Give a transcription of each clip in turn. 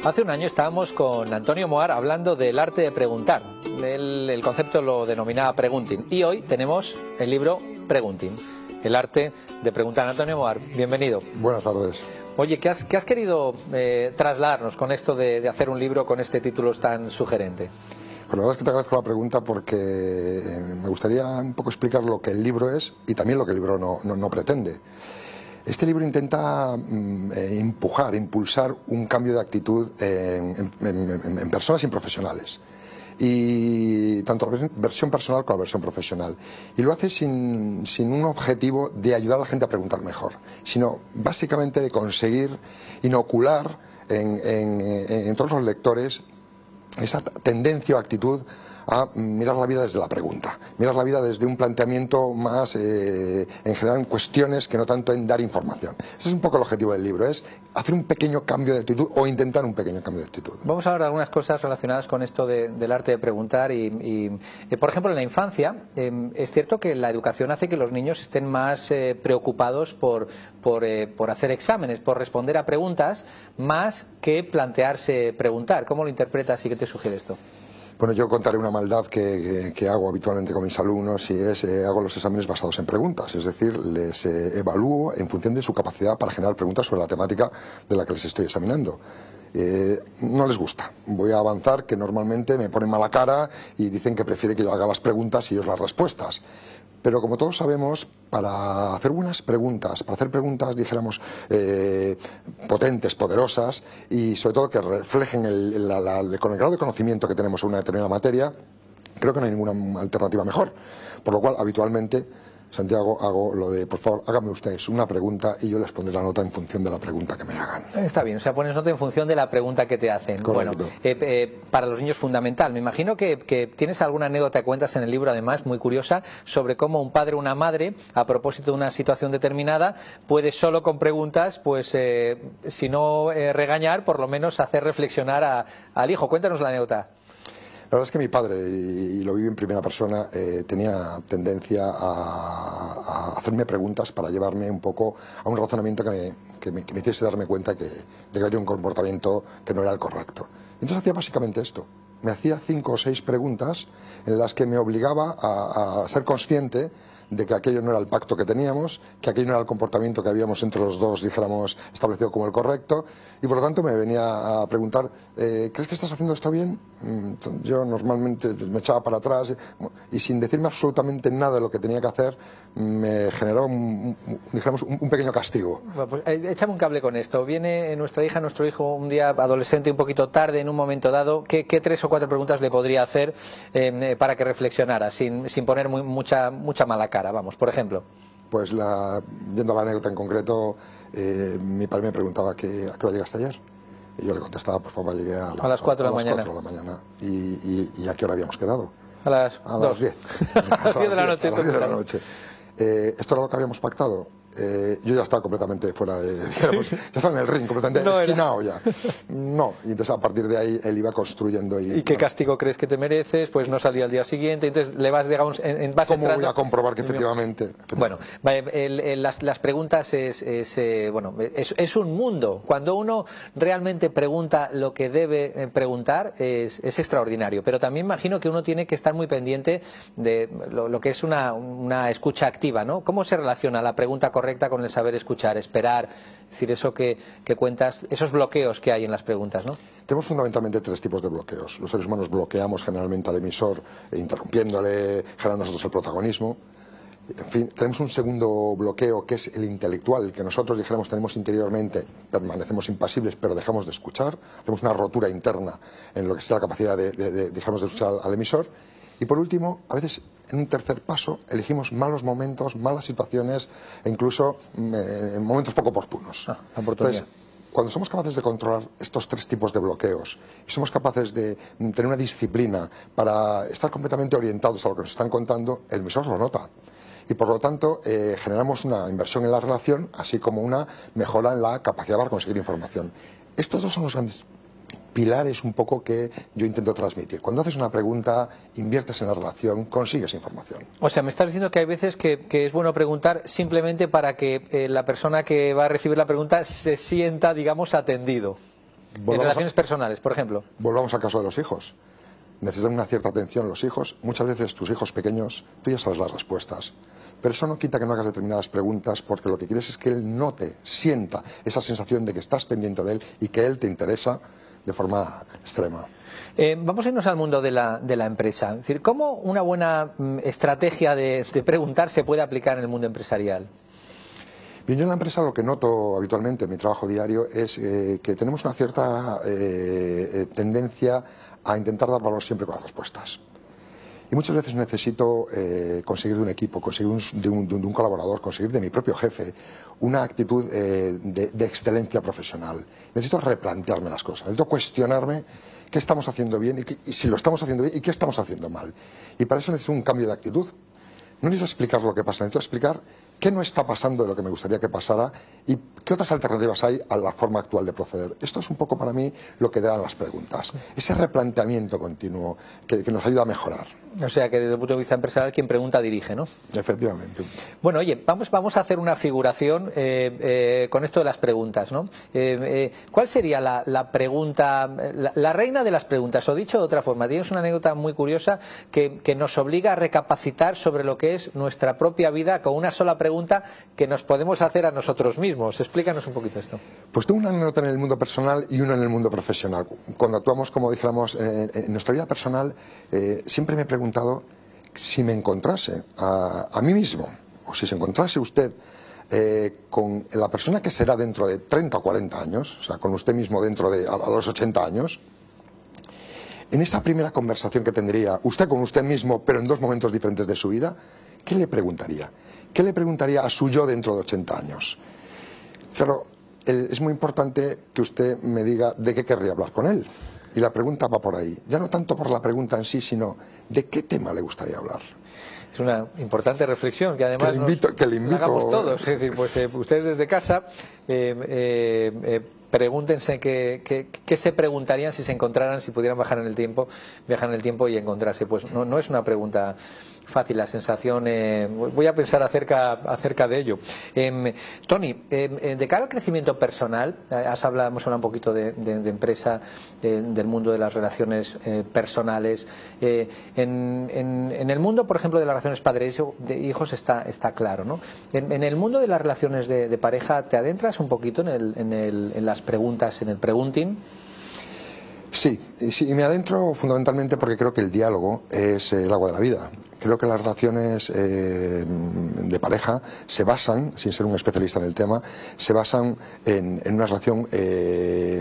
Hace un año estábamos con Antonio Moar hablando del arte de preguntar. El concepto lo denominaba pregunting. Y hoy tenemos el libro Pregunting, el arte de preguntar. Antonio Moar, bienvenido. Buenas tardes. Oye, ¿qué has querido trasladarnos con esto de hacer un libro con este título tan sugerente? Pues la verdad es que te agradezco la pregunta porque me gustaría un poco explicar lo que el libro es y también lo que el libro no pretende. Este libro intenta impulsar un cambio de actitud en personas y en profesionales. Y tanto la versión personal como la versión profesional. Y lo hace sin un objetivo de ayudar a la gente a preguntar mejor, sino básicamente de conseguir inocular en todos los lectores esa tendencia o actitud a mirar la vida desde la pregunta, mirar la vida desde un planteamiento más en general en cuestiones que no tanto en dar información. Ese es un poco el objetivo del libro, es hacer un pequeño cambio de actitud o intentar un pequeño cambio de actitud. Vamos a hablar de algunas cosas relacionadas con esto del arte de preguntar por ejemplo, en la infancia es cierto que la educación hace que los niños estén más preocupados por hacer exámenes, por responder a preguntas, más que plantearse preguntar. ¿Cómo lo interpretas y qué te sugiere esto? Bueno, yo contaré una maldad que hago habitualmente con mis alumnos y es hago los exámenes basados en preguntas, es decir, les evalúo en función de su capacidad para generar preguntas sobre la temática de la que les estoy examinando. No les gusta. Voy a avanzar que normalmente me ponen mala cara y dicen que prefieren que yo haga las preguntas y ellos las respuestas. Pero como todos sabemos, para hacer buenas preguntas, para hacer preguntas, dijéramos, potentes, poderosas y sobre todo que reflejen con el grado de conocimiento que tenemos en una determinada materia, creo que no hay ninguna alternativa mejor. Por lo cual, habitualmente, Santiago, hago lo de, por favor, háganme ustedes una pregunta y yo les pondré la nota en función de la pregunta que me hagan. Está bien, o sea, pones nota en función de la pregunta que te hacen. Correcto. Bueno, para los niños es fundamental. Me imagino que tienes alguna anécdota que cuentas en el libro, además, muy curiosa, sobre cómo un padre o una madre, a propósito de una situación determinada, puede solo con preguntas, pues, si no regañar, por lo menos hacer reflexionar al hijo. Cuéntanos la anécdota. La verdad es que mi padre, y lo viví en primera persona, tenía tendencia a hacerme preguntas para llevarme un poco a un razonamiento que me hiciese darme cuenta de que había un comportamiento que no era el correcto. Entonces hacía básicamente esto. Me hacía 5 o 6 preguntas en las que me obligaba a ser consciente de que aquello no era el pacto que teníamos, que aquello no era el comportamiento que habíamos entre los dos, dijéramos, establecido como el correcto, y por lo tanto me venía a preguntar, ¿crees que estás haciendo esto bien? Yo normalmente me echaba para atrás y sin decirme absolutamente nada de lo que tenía que hacer, me generó un pequeño castigo. Bueno, pues, échame un cable con esto. Viene nuestra hija, nuestro hijo, un día adolescente, un poquito tarde, en un momento dado. ¿Qué 3 o 4 preguntas le podría hacer para que reflexionara, sin poner mucha mala cara? Vamos, por ejemplo. Pues yendo a la anécdota en concreto, mi padre me preguntaba ¿a qué hora llegaste ayer? Y yo le contestaba, pues papá, llegué a las 4 de la mañana. 4 de la mañana. ¿Y a qué hora habíamos quedado? A las 10. A las 10 de la noche. A las 10 de la noche. ¿Esto era lo que habíamos pactado? Yo ya estaba completamente fuera digamos, ya estaba en el ring, completamente esquinado ya. No, y entonces a partir de ahí él iba construyendo. ¿Y qué castigo crees que te mereces? Pues no salía al día siguiente, entonces le vas, digamos, en base ¿Cómo voy a comprobar que efectivamente? Bueno, las preguntas es un mundo. Cuando uno realmente pregunta lo que debe preguntar es extraordinario, pero también imagino que uno tiene que estar muy pendiente de lo que es una escucha activa, ¿no? ¿Cómo se relaciona la pregunta correcta con el saber escuchar, esperar, es decir, eso que cuentas, esos bloqueos que hay en las preguntas, ¿no? Tenemos fundamentalmente 3 tipos de bloqueos. Los seres humanos bloqueamos generalmente al emisor, interrumpiéndole, generando nosotros el protagonismo. En fin, tenemos un segundo bloqueo que es el intelectual, el que nosotros, dijéramos, tenemos interiormente, permanecemos impasibles, pero dejamos de escuchar, hacemos una rotura interna en lo que sea la capacidad de escuchar al emisor. Y por último, a veces en un tercer paso elegimos malos momentos, malas situaciones e incluso en momentos poco oportunos. Entonces, cuando somos capaces de controlar estos 3 tipos de bloqueos y somos capaces de tener una disciplina para estar completamente orientados a lo que nos están contando, el emisor lo nota. Y por lo tanto generamos una inversión en la relación, así como una mejora en la capacidad para conseguir información. Estos 2 son los grandes pilares un poco que yo intento transmitir. Cuando haces una pregunta, inviertes en la relación, consigues información. O sea, me estás diciendo que hay veces que es bueno preguntar simplemente para que la persona que va a recibir la pregunta se sienta, digamos, atendido. En relaciones personales, por ejemplo. Volvamos al caso de los hijos. Necesitan una cierta atención los hijos. Muchas veces tus hijos pequeños, tú ya sabes las respuestas. Pero eso no quita que no hagas determinadas preguntas, porque lo que quieres es que él note, sienta esa sensación de que estás pendiente de él y que él te interesa de forma extrema. Vamos a irnos al mundo de la empresa. Es decir, ¿cómo una buena estrategia de preguntar se puede aplicar en el mundo empresarial? Bien, yo en la empresa lo que noto habitualmente en mi trabajo diario es que tenemos una cierta tendencia a intentar dar valor siempre con las respuestas. Y muchas veces necesito conseguir de un equipo, conseguir de un colaborador, conseguir de mi propio jefe una actitud de excelencia profesional. Necesito replantearme las cosas, necesito cuestionarme qué estamos haciendo bien y si lo estamos haciendo bien y qué estamos haciendo mal. Y para eso necesito un cambio de actitud. No necesito explicar lo que pasa, necesito explicar qué no está pasando de lo que me gustaría que pasara y qué otras alternativas hay a la forma actual de proceder. Esto es un poco para mí lo que dan las preguntas, ese replanteamiento continuo que nos ayuda a mejorar. O sea que desde el punto de vista empresarial quien pregunta dirige, ¿no? Efectivamente. Bueno, oye, vamos a hacer una figuración con esto de las preguntas, ¿no? ¿Cuál sería la pregunta, la reina de las preguntas? O dicho de otra forma, tienes una anécdota muy curiosa que nos obliga a recapacitar sobre lo que es nuestra propia vida con una sola pregunta que nos podemos hacer a nosotros mismos. Explícanos un poquito esto. Pues tengo una anécdota en el mundo personal y una en el mundo profesional. Cuando actuamos, como dijéramos, en nuestra vida personal, siempre me he preguntado si me encontrase a mí mismo, o si se encontrase usted con la persona que será dentro de 30 o 40 años, o sea, con usted mismo dentro de a los 80 años, en esa primera conversación que tendría usted con usted mismo, pero en dos momentos diferentes de su vida, ¿qué le preguntaría? ¿Qué le preguntaría a su yo dentro de 80 años? Claro, es muy importante que usted me diga de qué querría hablar con él. Y la pregunta va por ahí. Ya no tanto por la pregunta en sí, sino de qué tema le gustaría hablar. Es una importante reflexión que además que le invito, hagamos todos. Es decir, pues ustedes desde casa pregúntense qué se preguntarían si se encontraran, si pudieran viajar en el tiempo y encontrarse. Pues no es una pregunta fácil, la sensación. Voy a pensar acerca de ello. Tony, de cara al crecimiento personal, hemos hablado un poquito de empresa, del mundo de las relaciones personales. En el mundo, por ejemplo, de las relaciones padres-hijos está claro, ¿no? En el mundo de las relaciones de pareja, ¿te adentras un poquito en las preguntas, en el pregunting? Sí, y me adentro fundamentalmente porque creo que el diálogo es el agua de la vida. Creo que las relaciones de pareja se basan, sin ser un especialista en el tema, se basan en una relación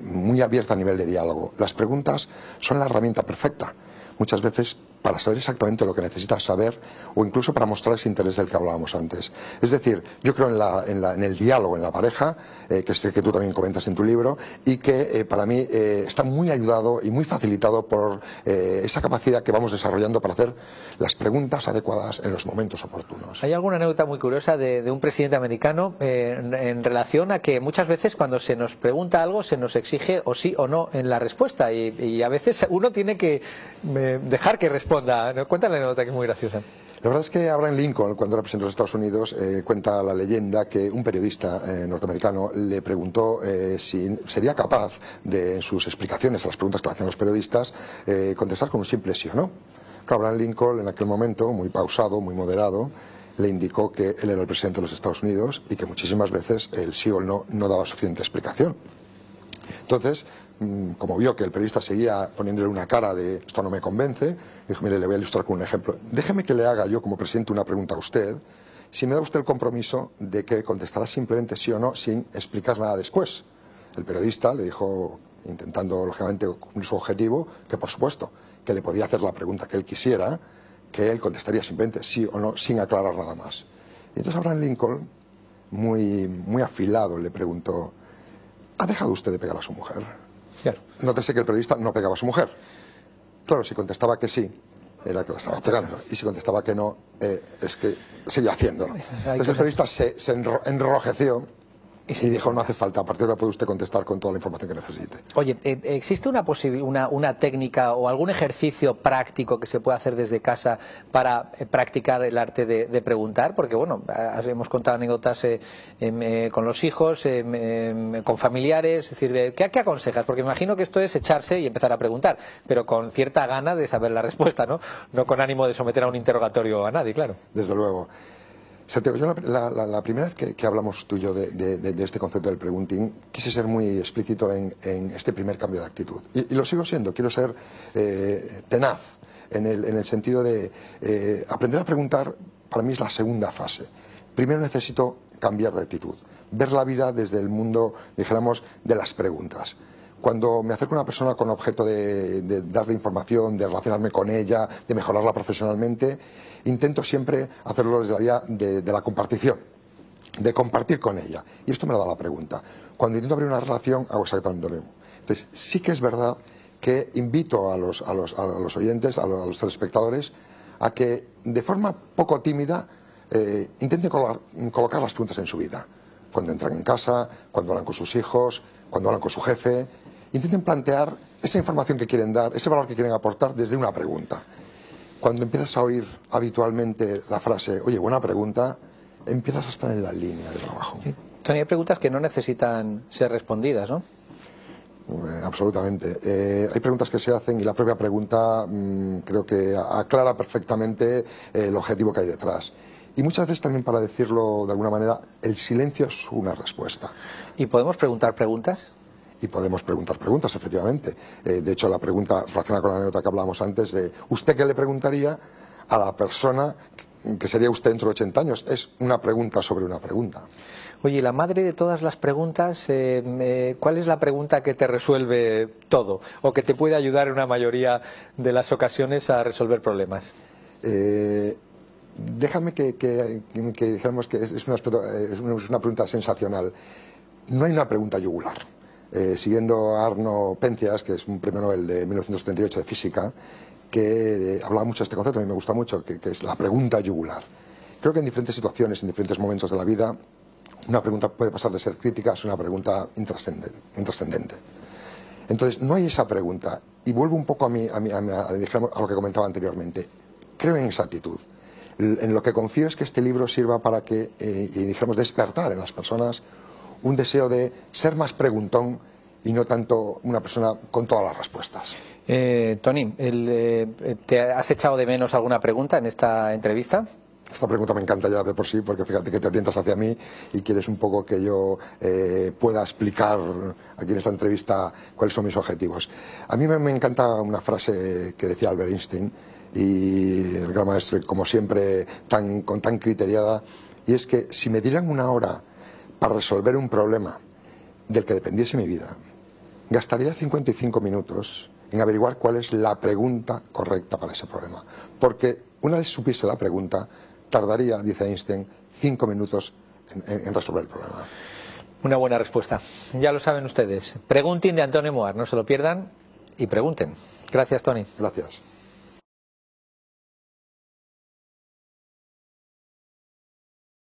muy abierta a nivel de diálogo. Las preguntas son la herramienta perfecta. Muchas veces para saber exactamente lo que necesitas saber o incluso para mostrar ese interés del que hablábamos antes. Es decir, yo creo en el diálogo en la pareja, que es el que tú también comentas en tu libro, y que para mí está muy ayudado y muy facilitado por esa capacidad que vamos desarrollando para hacer las preguntas adecuadas en los momentos oportunos. Hay alguna anécdota muy curiosa de un presidente americano en relación a que muchas veces cuando se nos pregunta algo se nos exige o sí o no en la respuesta y a veces uno tiene que dejar que responda. Cuéntale la anécdota que es muy graciosa. La verdad es que Abraham Lincoln, cuando era presidente de los Estados Unidos, cuenta la leyenda que un periodista norteamericano le preguntó si sería capaz de, en sus explicaciones a las preguntas que le hacían los periodistas, contestar con un simple sí o no. Claro, Abraham Lincoln, en aquel momento, muy pausado, muy moderado, le indicó que él era el presidente de los Estados Unidos y que muchísimas veces el sí o el no daba suficiente explicación. Entonces, como vio que el periodista seguía poniéndole una cara de esto no me convence, dijo, mire, le voy a ilustrar con un ejemplo. Déjeme que le haga yo como presidente una pregunta a usted, si me da usted el compromiso de que contestará simplemente sí o no sin explicar nada después. El periodista le dijo, intentando lógicamente cumplir su objetivo, que por supuesto, que le podía hacer la pregunta que él quisiera, que él contestaría simplemente sí o no sin aclarar nada más. Y entonces Abraham Lincoln, muy afilado, le preguntó, ¿ha dejado usted de pegar a su mujer? Claro. Nótese que el periodista no pegaba a su mujer. Claro, si contestaba que sí, era que la estaba pegando. Y si contestaba que no, es que seguía haciéndolo. Entonces el periodista se enrojeció Y dijo, no hace falta, a partir de ahora puede usted contestar con toda la información que necesite. Oye, ¿existe una técnica o algún ejercicio práctico que se pueda hacer desde casa para practicar el arte de preguntar? Porque, bueno, hemos contado anécdotas con los hijos, con familiares, es decir, ¿qué aconsejas? Porque imagino que esto es echarse y empezar a preguntar, pero con cierta gana de saber la respuesta, ¿no? No con ánimo de someter a un interrogatorio a nadie, claro. Desde luego. Santiago, yo la primera vez que hablamos tú y yo de este concepto del pregunting, quise ser muy explícito en este primer cambio de actitud. Y lo sigo siendo, quiero ser tenaz en el sentido de aprender a preguntar. Para mí es la segunda fase. Primero necesito cambiar de actitud, ver la vida desde el mundo, dijéramos, de las preguntas. Cuando me acerco a una persona con objeto de darle información, de relacionarme con ella, de mejorarla profesionalmente, intento siempre hacerlo desde la vía de la compartición, de compartir con ella. Y esto me lo da la pregunta. Cuando intento abrir una relación, hago exactamente lo mismo. Entonces, sí que es verdad que invito a los oyentes, a los telespectadores, a que de forma poco tímida intenten colocar las preguntas en su vida. Cuando entran en casa, cuando hablan con sus hijos, cuando hablan con su jefe, intenten plantear esa información que quieren dar, ese valor que quieren aportar desde una pregunta. Cuando empiezas a oír habitualmente la frase, oye, buena pregunta, empiezas a estar en la línea de trabajo. Sí. Tony, hay preguntas que no necesitan ser respondidas, ¿no? Absolutamente. Hay preguntas que se hacen y la propia pregunta creo que aclara perfectamente el objetivo que hay detrás. Y muchas veces también, para decirlo de alguna manera, el silencio es una respuesta. ¿Y podemos preguntar preguntas? Y podemos preguntar preguntas, efectivamente. De hecho, la pregunta relacionada con la anécdota que hablábamos antes de ¿usted qué le preguntaría a la persona que sería usted dentro de 80 años? Es una pregunta sobre una pregunta. Oye, la madre de todas las preguntas, ¿cuál es la pregunta que te resuelve todo o que te puede ayudar en una mayoría de las ocasiones a resolver problemas? Déjame que dijéramos que es una pregunta sensacional. No hay una pregunta yugular. Siguiendo a Arno Penzias, que es un premio Nobel de 1978 de física, que hablaba mucho de este concepto, a mí me gusta mucho, que es la pregunta yugular. Creo que en diferentes situaciones, en diferentes momentos de la vida, una pregunta puede pasar de ser crítica a ser una pregunta intrascendente. Entonces, no hay esa pregunta. Y vuelvo un poco a lo que comentaba anteriormente. Creo en esa actitud. En lo que confío es que este libro sirva para que, dijéramos, despertar en las personas un deseo de ser más preguntón y no tanto una persona con todas las respuestas. Tony, ¿te has echado de menos alguna pregunta en esta entrevista? Esta pregunta me encanta ya de por sí, porque fíjate que te orientas hacia mí y quieres un poco que yo pueda explicar aquí en esta entrevista cuáles son mis objetivos. A mí me encanta una frase que decía Albert Einstein, y el gran maestro, como siempre, tan criteriada, y es que si me dieran una hora para resolver un problema del que dependiese mi vida, gastaría 55 minutos en averiguar cuál es la pregunta correcta para ese problema. Porque una vez supiese la pregunta, tardaría, dice Einstein, 5 minutos en resolver el problema. Una buena respuesta. Ya lo saben ustedes. Pregunting de Antonio Moar. No se lo pierdan y pregunten. Gracias, Tony. Gracias.